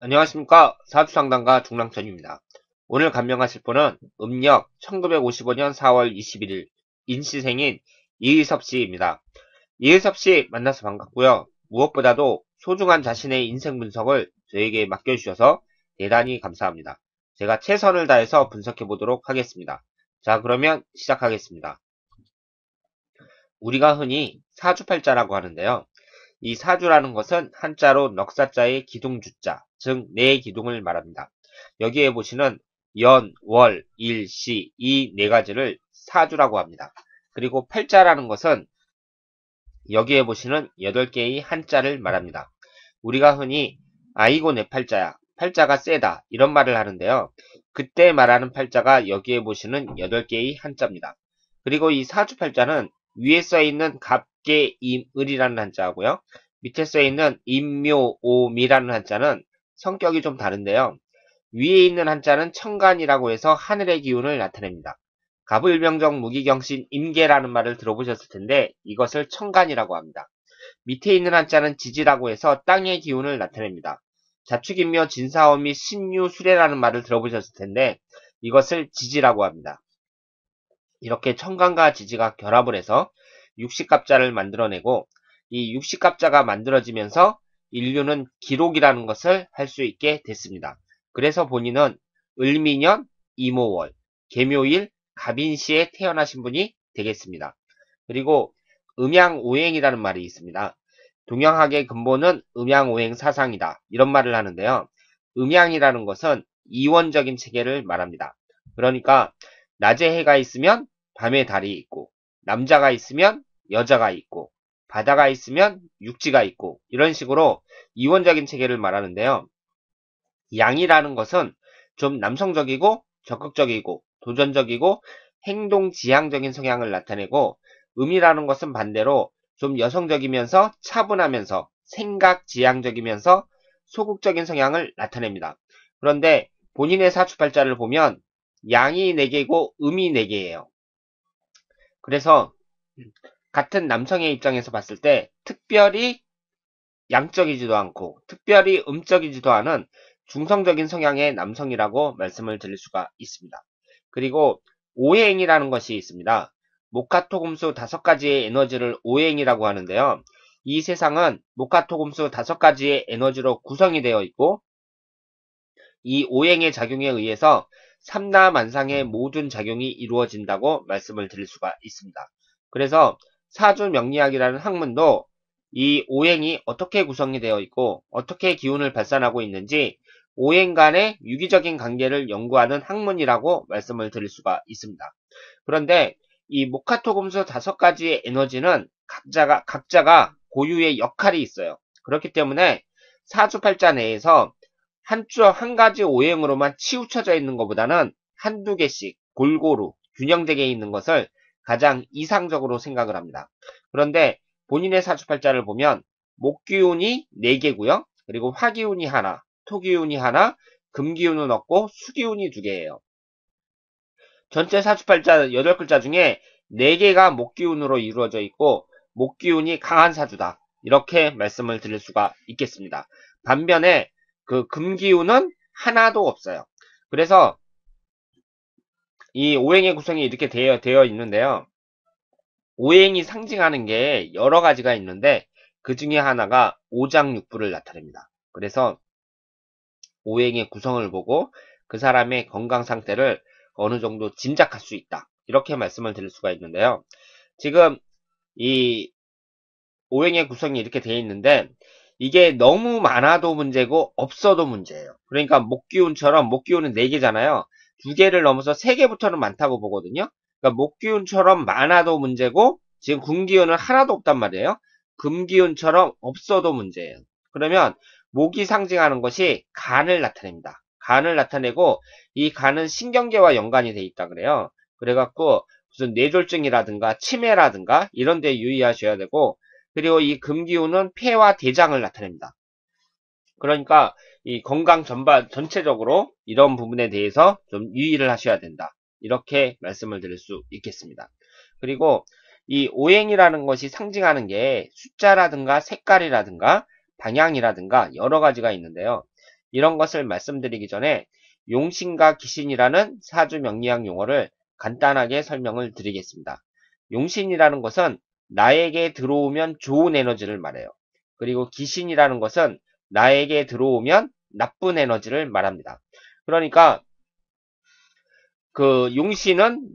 안녕하십니까. 사주상담가 중랑천입니다. 오늘 감명하실 분은 음력 1955년 4월 21일 인시생인 이의섭씨입니다. 이의섭씨 만나서 반갑고요. 무엇보다도 소중한 자신의 인생 분석을 저에게 맡겨주셔서 대단히 감사합니다. 제가 최선을 다해서 분석해 보도록 하겠습니다. 자, 그러면 시작하겠습니다. 우리가 흔히 사주팔자라고 하는데요. 이 사주라는 것은 한자로 넉사자의 기둥주자, 즉 네 기둥을 말합니다. 여기에 보시는 연, 월, 일, 시 이 네 가지를 사주라고 합니다. 그리고 팔자라는 것은 여기에 보시는 8개의 한자를 말합니다. 우리가 흔히 아이고 내 팔자야, 팔자가 세다 이런 말을 하는데요. 그때 말하는 팔자가 여기에 보시는 8개의 한자입니다. 그리고 이 사주팔자는 위에 써있는 갑계임을이라는 한자하고요. 밑에 써있는 임묘오미라는 한자는 성격이 좀 다른데요. 위에 있는 한자는 천간이라고 해서 하늘의 기운을 나타냅니다. 갑을병정 무기경신 임계라는 말을 들어보셨을 텐데 이것을 천간이라고 합니다. 밑에 있는 한자는 지지라고 해서 땅의 기운을 나타냅니다. 자축인묘 진사오미 신유수레라는 말을 들어보셨을 텐데 이것을 지지라고 합니다. 이렇게 천간과 지지가 결합을 해서 육식갑자를 만들어내고 이 육식갑자가 만들어지면서 인류는 기록이라는 것을 할 수 있게 됐습니다. 그래서 본인은 을미년 이모월 계묘일 갑인시에 태어나신 분이 되겠습니다. 그리고 음양오행이라는 말이 있습니다. 동양학의 근본은 음양오행 사상이다. 이런 말을 하는데요. 음양이라는 것은 이원적인 체계를 말합니다. 그러니까 낮에 해가 있으면 밤에 달이 있고 남자가 있으면 여자가 있고 바다가 있으면 육지가 있고 이런 식으로 이원적인 체계를 말하는데요. 양이라는 것은 좀 남성적이고 적극적이고 도전적이고 행동지향적인 성향을 나타내고 음이라는 것은 반대로 좀 여성적이면서 차분하면서 생각지향적이면서 소극적인 성향을 나타냅니다. 그런데 본인의 사주팔자를 보면 양이 4개고 음이 4개예요. 그래서 같은 남성의 입장에서 봤을 때 특별히 양적이지도 않고 특별히 음적이지도 않은 중성적인 성향의 남성이라고 말씀을 드릴 수가 있습니다. 그리고 오행이라는 것이 있습니다. 목화토금수 5가지의 에너지를 오행이라고 하는데요. 이 세상은 목화토금수 5가지의 에너지로 구성이 되어 있고 이 오행의 작용에 의해서 삼라만상의 모든 작용이 이루어진다고 말씀을 드릴 수가 있습니다. 그래서 사주명리학이라는 학문도 이 오행이 어떻게 구성이 되어 있고 어떻게 기운을 발산하고 있는지 오행 간의 유기적인 관계를 연구하는 학문이라고 말씀을 드릴 수가 있습니다. 그런데 이 목화토금수 5가지의 에너지는 각자가 고유의 역할이 있어요. 그렇기 때문에 사주팔자 내에서 한 가지 오행으로만 치우쳐져 있는 것보다는 한두 개씩 골고루 균형되게 있는 것을 가장 이상적으로 생각을 합니다. 그런데 본인의 사주팔자를 보면 목기운이 4개고요. 그리고 화기운이 하나, 토기운이 하나, 금기운은 없고 수기운이 2개예요. 전체 사주팔자 8글자 중에 4개가 목기운으로 이루어져 있고 목기운이 강한 사주다. 이렇게 말씀을 드릴 수가 있겠습니다. 반면에 그 금기운은 하나도 없어요. 그래서 이 오행의 구성이 이렇게 되어 있는데요. 오행이 상징하는 게 여러 가지가 있는데 그 중에 하나가 오장육부를 나타냅니다. 그래서 오행의 구성을 보고 그 사람의 건강 상태를 어느 정도 짐작할 수 있다. 이렇게 말씀을 드릴 수가 있는데요. 지금 이 오행의 구성이 이렇게 되어 있는데 이게 너무 많아도 문제고 없어도 문제예요. 그러니까 목기운처럼 목기운은 4개잖아요. 2개를 넘어서 3개부터는 많다고 보거든요. 그러니까 목기운처럼 많아도 문제고 지금 금기운은 하나도 없단 말이에요. 금기운처럼 없어도 문제예요. 그러면 목이 상징하는 것이 간을 나타냅니다. 간을 나타내고 이 간은 신경계와 연관이 돼 있다 그래요. 그래갖고 무슨 뇌졸중이라든가 치매라든가 이런 데 유의하셔야 되고 그리고 이 금기운은 폐와 대장을 나타냅니다. 그러니까 이 건강 전체적으로 이런 부분에 대해서 좀 유의를 하셔야 된다. 이렇게 말씀을 드릴 수 있겠습니다. 그리고 이 오행이라는 것이 상징하는 게 숫자라든가 색깔이라든가 방향이라든가 여러 가지가 있는데요. 이런 것을 말씀드리기 전에 용신과 기신이라는 사주 명리학 용어를 간단하게 설명을 드리겠습니다. 용신이라는 것은 나에게 들어오면 좋은 에너지를 말해요. 그리고 기신이라는 것은 나에게 들어오면 나쁜 에너지를 말합니다. 그러니까 그 용신은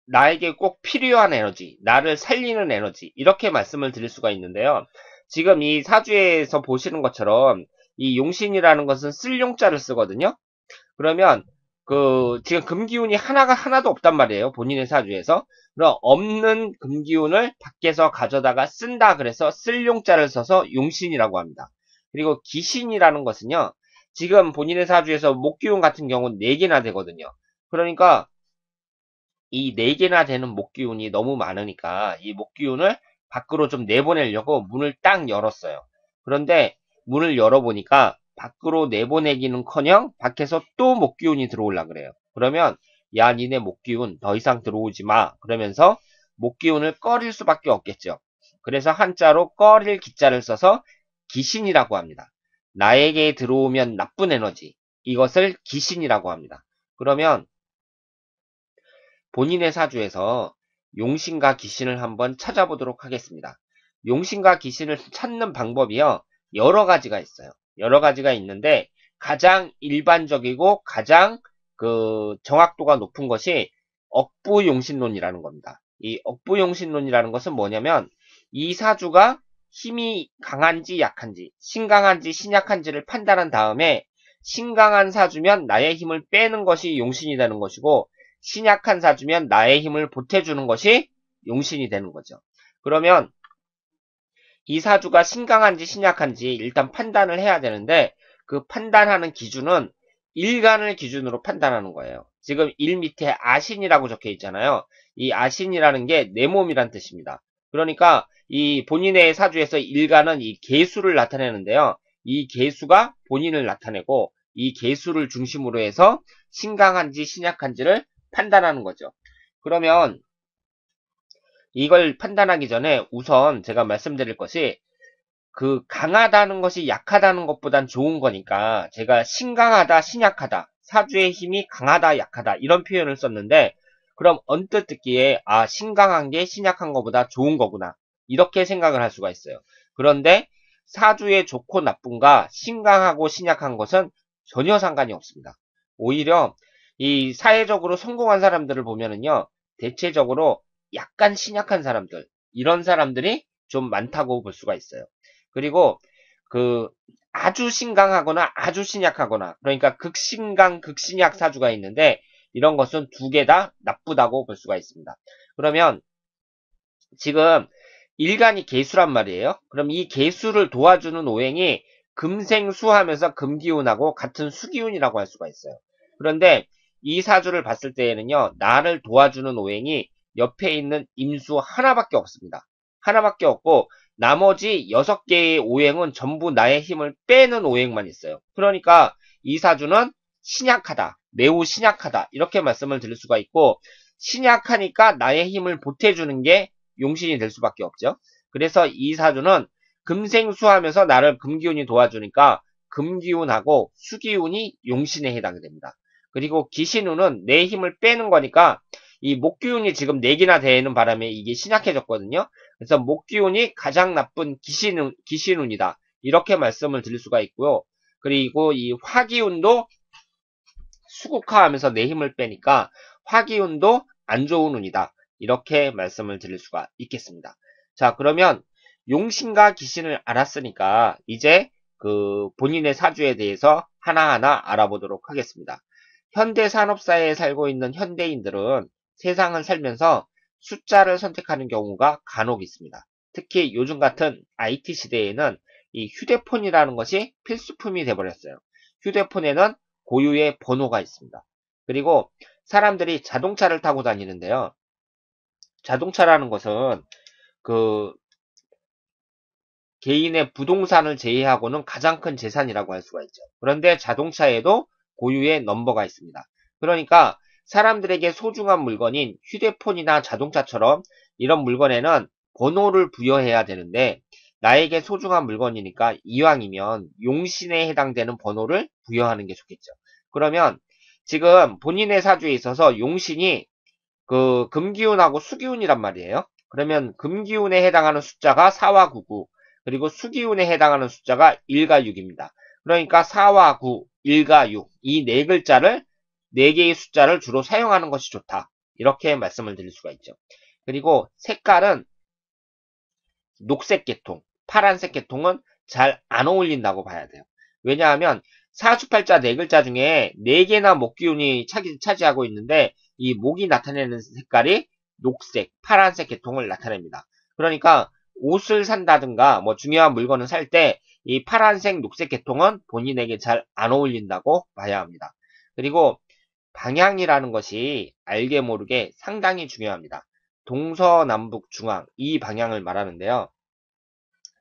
나에게 꼭 필요한 에너지, 나를 살리는 에너지, 이렇게 말씀을 드릴 수가 있는데요. 지금 이 사주에서 보시는 것처럼 이 용신이라는 것은 쓸 용자를 쓰거든요. 그러면 지금 금기운이 하나도 없단 말이에요. 본인의 사주에서. 그럼 없는 금기운을 밖에서 가져다가 쓴다 그래서 쓸 용자를 써서 용신이라고 합니다. 그리고 기신이라는 것은요. 지금 본인의 사주에서 목기운 같은 경우는 4개나 되거든요. 그러니까 이 4개나 되는 목기운이 너무 많으니까 이 목기운을 밖으로 좀 내보내려고 문을 딱 열었어요. 그런데 문을 열어보니까 밖으로 내보내기는커녕 밖에서 또 목기운이 들어오려 그래요. 그러면 야 니네 목기운 더 이상 들어오지 마 그러면서 목기운을 꺼릴 수밖에 없겠죠. 그래서 한자로 꺼릴 기자를 써서 기신이라고 합니다. 나에게 들어오면 나쁜 에너지 이것을 기신이라고 합니다. 그러면 본인의 사주에서 용신과 기신을 한번 찾아보도록 하겠습니다. 용신과 기신을 찾는 방법이요. 여러 가지가 있어요. 여러 가지가 있는데 가장 일반적이고 가장 정확도가 높은 것이 억부용신론이라는 겁니다. 이 억부용신론이라는 것은 뭐냐면 이 사주가 힘이 강한지 약한지, 신강한지 신약한지를 판단한 다음에 신강한 사주면 나의 힘을 빼는 것이 용신이 되는 것이고 신약한 사주면 나의 힘을 보태주는 것이 용신이 되는 거죠. 그러면 이 사주가 신강한지 신약한지 일단 판단을 해야 되는데 그 판단하는 기준은 일간을 기준으로 판단하는 거예요. 지금 일 밑에 아신이라고 적혀 있잖아요. 이 아신이라는 게 내 몸이란 뜻입니다. 그러니까 이 본인의 사주에서 일간은 이 개수를 나타내는데요. 이 개수가 본인을 나타내고 이 개수를 중심으로 해서 신강한지 신약한지를 판단하는 거죠. 그러면 이걸 판단하기 전에 우선 제가 말씀드릴 것이 강하다는 것이 약하다는 것보단 좋은 거니까 제가 신강하다, 신약하다, 사주의 힘이 강하다, 약하다 이런 표현을 썼는데 그럼 언뜻 듣기에 신강한 게 신약한 것보다 좋은 거구나 이렇게 생각을 할 수가 있어요. 그런데 사주의 좋고 나쁜가 신강하고 신약한 것은 전혀 상관이 없습니다. 오히려 이 사회적으로 성공한 사람들을 보면은요, 대체적으로 약간 신약한 사람들, 이런 사람들이 좀 많다고 볼 수가 있어요. 그리고 아주 신강하거나 아주 신약하거나, 그러니까 극신강, 극신약 사주가 있는데, 이런 것은 두 개 다 나쁘다고 볼 수가 있습니다. 그러면 지금 일간이 개수란 말이에요. 그럼 이 개수를 도와주는 오행이 금생수하면서 금기운하고 같은 수기운이라고 할 수가 있어요. 그런데 이 사주를 봤을 때에는요, 나를 도와주는 오행이 옆에 있는 임수 하나밖에 없습니다. 하나밖에 없고, 나머지 6개의 오행은 전부 나의 힘을 빼는 오행만 있어요. 그러니까 이 사주는 신약하다, 매우 신약하다, 이렇게 말씀을 드릴 수가 있고, 신약하니까 나의 힘을 보태주는 게 용신이 될 수밖에 없죠. 그래서 이 사주는 금생수하면서 나를 금기운이 도와주니까 금기운하고 수기운이 용신에 해당이 됩니다. 그리고 기신운은 내 힘을 빼는 거니까 이 목기운이 지금 4개나 되는 바람에 이게 신약해졌거든요. 그래서 목기운이 가장 나쁜 기신운이다. 이렇게 말씀을 드릴 수가 있고요. 그리고 이 화기운도 수국화하면서 내 힘을 빼니까 화기운도 안 좋은 운이다. 이렇게 말씀을 드릴 수가 있겠습니다. 자, 그러면 용신과 기신을 알았으니까 이제 본인의 사주에 대해서 하나하나 알아보도록 하겠습니다. 현대 산업사회에 살고 있는 현대인들은 세상을 살면서 숫자를 선택하는 경우가 간혹 있습니다. 특히 요즘 같은 IT 시대에는 이 휴대폰이라는 것이 필수품이 되어버렸어요. 휴대폰에는 고유의 번호가 있습니다. 그리고 사람들이 자동차를 타고 다니는데요. 자동차라는 것은 개인의 부동산을 제외하고는 가장 큰 재산이라고 할 수가 있죠. 그런데 자동차에도 고유의 넘버가 있습니다. 그러니까 사람들에게 소중한 물건인 휴대폰이나 자동차처럼 이런 물건에는 번호를 부여해야 되는데 나에게 소중한 물건이니까 이왕이면 용신에 해당되는 번호를 부여하는 게 좋겠죠. 그러면 지금 본인의 사주에 있어서 용신이 그 금기운하고 수기운이란 말이에요. 그러면 금기운에 해당하는 숫자가 4와 9, 9, 그리고 수기운에 해당하는 숫자가 1과 6입니다. 그러니까 4와 9, 1과 6, 이 네 글자를, 네 개의 숫자를 주로 사용하는 것이 좋다. 이렇게 말씀을 드릴 수가 있죠. 그리고 색깔은 녹색 계통, 파란색 계통은 잘 안 어울린다고 봐야 돼요. 왜냐하면 사주팔자 네 글자 중에 네 개나 목기운이 차지하고 있는데 이 목이 나타내는 색깔이 녹색, 파란색 계통을 나타냅니다. 그러니까 옷을 산다든가 뭐 중요한 물건을 살 때 이 파란색, 녹색 계통은 본인에게 잘 안 어울린다고 봐야 합니다. 그리고 방향이라는 것이 알게 모르게 상당히 중요합니다. 동서남북 중앙 이 방향을 말하는데요.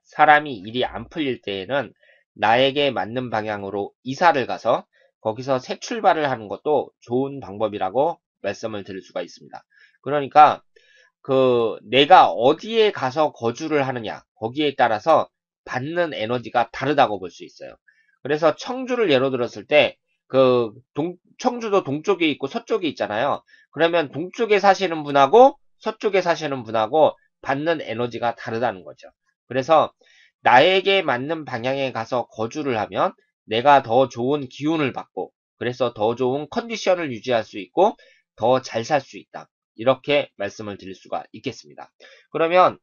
사람이 일이 안 풀릴 때에는 나에게 맞는 방향으로 이사를 가서 거기서 새 출발을 하는 것도 좋은 방법이라고 말씀을 드릴 수가 있습니다. 그러니까 그 내가 어디에 가서 거주를 하느냐 거기에 따라서 받는 에너지가 다르다고 볼 수 있어요. 그래서 청주를 예로 들었을 때 그 청주도 동쪽에 있고 서쪽에 있잖아요. 그러면 동쪽에 사시는 분하고 서쪽에 사시는 분하고 받는 에너지가 다르다는 거죠. 그래서 나에게 맞는 방향에 가서 거주를 하면 내가 더 좋은 기운을 받고 그래서 더 좋은 컨디션을 유지할 수 있고 더 잘 살 수 있다. 이렇게 말씀을 드릴 수가 있겠습니다. 그러면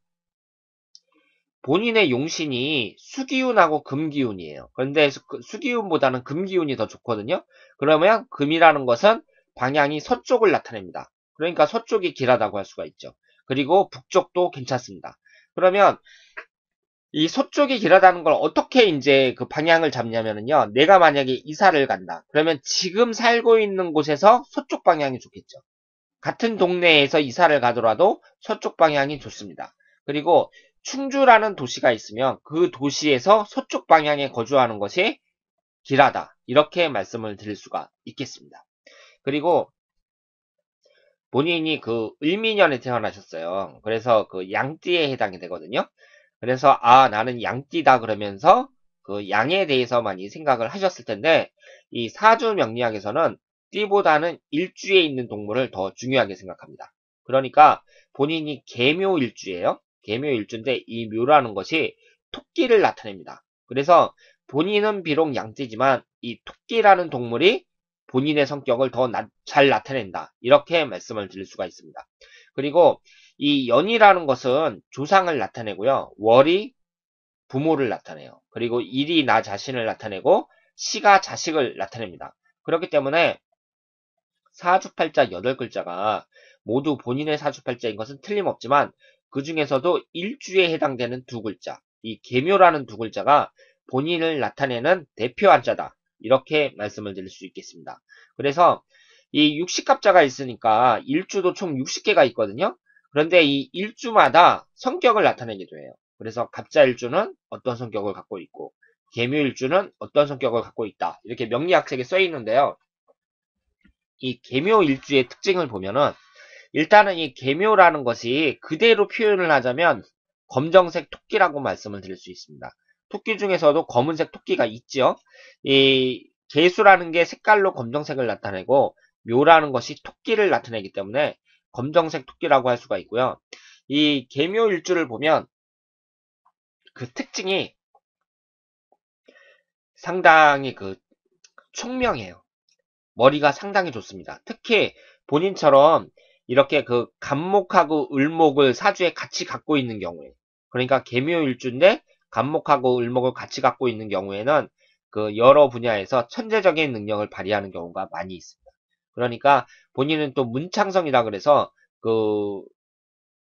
본인의 용신이 수기운하고 금기운이에요. 그런데 수기운보다는 금기운이 더 좋거든요. 그러면 금이라는 것은 방향이 서쪽을 나타냅니다. 그러니까 서쪽이 길하다고 할 수가 있죠. 그리고 북쪽도 괜찮습니다. 그러면 이 서쪽이 길하다는 걸 어떻게 이제 그 방향을 잡냐면요. 내가 만약에 이사를 간다. 그러면 지금 살고 있는 곳에서 서쪽 방향이 좋겠죠. 같은 동네에서 이사를 가더라도 서쪽 방향이 좋습니다. 그리고 충주라는 도시가 있으면 그 도시에서 서쪽 방향에 거주하는 것이 길하다. 이렇게 말씀을 드릴 수가 있겠습니다. 그리고 본인이 그 을미년에 태어나셨어요. 그래서 그 양띠에 해당이 되거든요. 그래서 아 나는 양띠다 그러면서 그 양에 대해서 많이 생각을 하셨을 텐데 이 사주 명리학에서는 띠보다는 일주에 있는 동물을 더 중요하게 생각합니다. 그러니까 본인이 계묘일주예요. 계묘일주인데 이 묘라는 것이 토끼를 나타냅니다. 그래서 본인은 비록 양띠지만 이 토끼라는 동물이 본인의 성격을 더 잘 나타낸다. 이렇게 말씀을 드릴 수가 있습니다. 그리고 이 연이라는 것은 조상을 나타내고요. 월이 부모를 나타내요. 그리고 일이 나 자신을 나타내고 시가 자식을 나타냅니다. 그렇기 때문에 사주팔자 8글자가 모두 본인의 사주팔자인 것은 틀림없지만 그 중에서도 일주에 해당되는 두 글자, 이 계묘라는 두 글자가 본인을 나타내는 대표 한자다. 이렇게 말씀을 드릴 수 있겠습니다. 그래서 이 60갑자가 있으니까 일주도 총 60개가 있거든요. 그런데 이 일주마다 성격을 나타내기도 해요. 그래서 갑자일주는 어떤 성격을 갖고 있고 계묘일주는 어떤 성격을 갖고 있다. 이렇게 명리학책에 써 있는데요. 이 계묘일주의 특징을 보면은 일단은 이 계묘라는 것이 그대로 표현을 하자면 검정색 토끼라고 말씀을 드릴 수 있습니다. 토끼 중에서도 검은색 토끼가 있죠. 이 개수라는 게 색깔로 검정색을 나타내고 묘라는 것이 토끼를 나타내기 때문에 검정색 토끼라고 할 수가 있고요. 이 계묘일주를 보면 그 특징이 상당히 그 총명해요. 머리가 상당히 좋습니다. 특히 본인처럼 이렇게 그 간목하고 을목을 사주에 같이 갖고 있는 경우에 그러니까 계묘일주인데 간목하고 을목을 같이 갖고 있는 경우에는 그 여러 분야에서 천재적인 능력을 발휘하는 경우가 많이 있습니다. 그러니까 본인은 또 문창성이라 그래서 그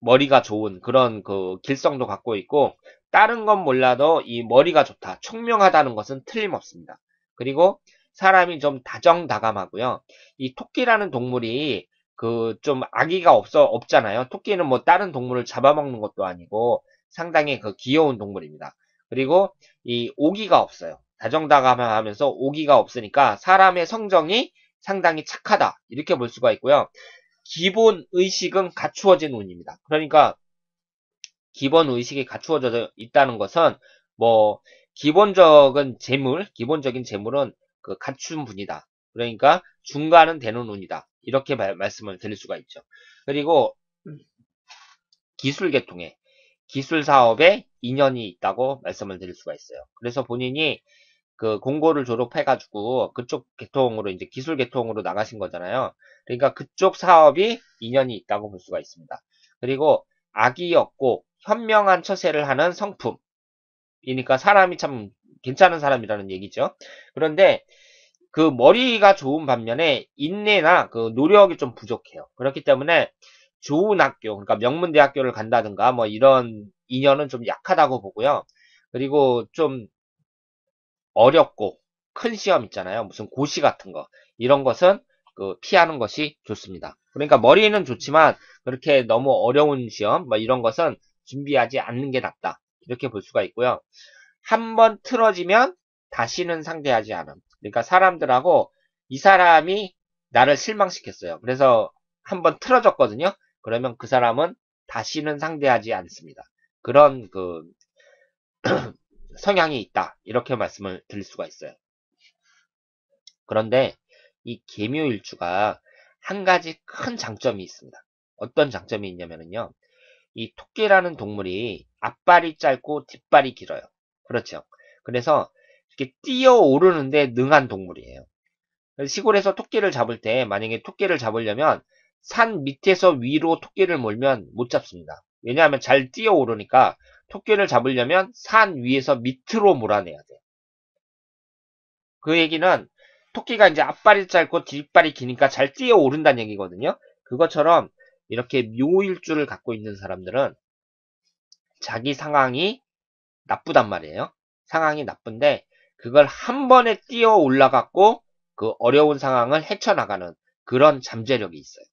머리가 좋은 그런 그 길성도 갖고 있고 다른 건 몰라도 이 머리가 좋다, 총명하다는 것은 틀림없습니다. 그리고 사람이 좀 다정다감하고요. 이 토끼라는 동물이 그 좀 악의가 없잖아요. 토끼는 뭐 다른 동물을 잡아먹는 것도 아니고 상당히 그 귀여운 동물입니다. 그리고 이 오기가 없어요. 다정다감하면서 오기가 없으니까 사람의 성정이 상당히 착하다. 이렇게 볼 수가 있고요. 기본 의식은 갖추어진 운입니다. 그러니까 기본 의식이 갖추어져 있다는 것은 뭐 기본적인 재물은 그 갖춘 분이다. 그러니까 중간은 되는 운이다. 이렇게 말씀을 드릴 수가 있죠. 그리고 기술계통에 기술 사업에 인연이 있다고 말씀을 드릴 수가 있어요. 그래서 본인이 그 공고를 졸업해가지고 그쪽 계통으로 이제 기술 계통으로 나가신 거잖아요. 그러니까 그쪽 사업이 인연이 있다고 볼 수가 있습니다. 그리고 악이 없고 현명한 처세를 하는 성품이니까 사람이 참 괜찮은 사람이라는 얘기죠. 그런데 그 머리가 좋은 반면에 인내나 그 노력이 좀 부족해요. 그렇기 때문에 좋은 학교, 그러니까 명문대학교를 간다든가 뭐 이런 인연은 좀 약하다고 보고요. 그리고 좀 어렵고 큰 시험 있잖아요. 무슨 고시 같은 거. 이런 것은 그 피하는 것이 좋습니다. 그러니까 머리는 좋지만 그렇게 너무 어려운 시험 뭐 이런 것은 준비하지 않는 게 낫다. 이렇게 볼 수가 있고요. 한번 틀어지면 다시는 상대하지 않음. 그러니까 사람들하고 이 사람이 나를 실망시켰어요. 그래서 한번 틀어졌거든요. 그러면 그 사람은 다시는 상대하지 않습니다. 그런 그 성향이 있다. 이렇게 말씀을 드릴 수가 있어요. 그런데 이 계묘일주가 한 가지 큰 장점이 있습니다. 어떤 장점이 있냐면요. 이 토끼라는 동물이 앞발이 짧고 뒷발이 길어요. 그렇죠. 그래서 이렇게 뛰어오르는데 능한 동물이에요. 시골에서 토끼를 잡을 때 만약에 토끼를 잡으려면 산 밑에서 위로 토끼를 몰면 못 잡습니다. 왜냐하면 잘 뛰어오르니까 토끼를 잡으려면 산 위에서 밑으로 몰아내야 돼요. 그 얘기는 토끼가 이제 앞발이 짧고 뒷발이 기니까 잘 뛰어오른다는 얘기거든요. 그것처럼 이렇게 묘일주를 갖고 있는 사람들은 자기 상황이 나쁘단 말이에요. 상황이 나쁜데 그걸 한 번에 뛰어 올라갔고 그 어려운 상황을 헤쳐나가는 그런 잠재력이 있어요.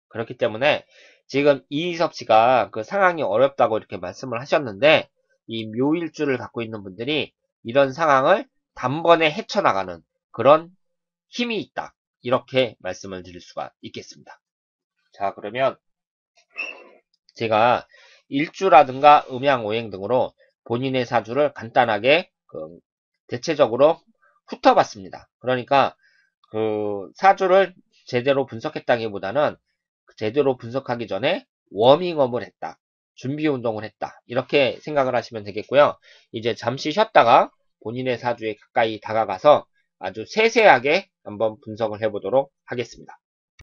그렇기 때문에 지금 이희섭 씨가 그 상황이 어렵다고 이렇게 말씀을 하셨는데 이 묘일주를 갖고 있는 분들이 이런 상황을 단번에 헤쳐나가는 그런 힘이 있다. 이렇게 말씀을 드릴 수가 있겠습니다. 자, 그러면 제가 일주라든가 음양오행 등으로 본인의 사주를 간단하게 그 대체적으로 훑어봤습니다. 그러니까 그 사주를 제대로 분석했다기보다는 제대로 분석하기 전에 워밍업을 했다. 준비 운동을 했다. 이렇게 생각을 하시면 되겠고요. 이제 잠시 쉬었다가 본인의 사주에 가까이 다가가서 아주 세세하게 한번 분석을 해보도록 하겠습니다.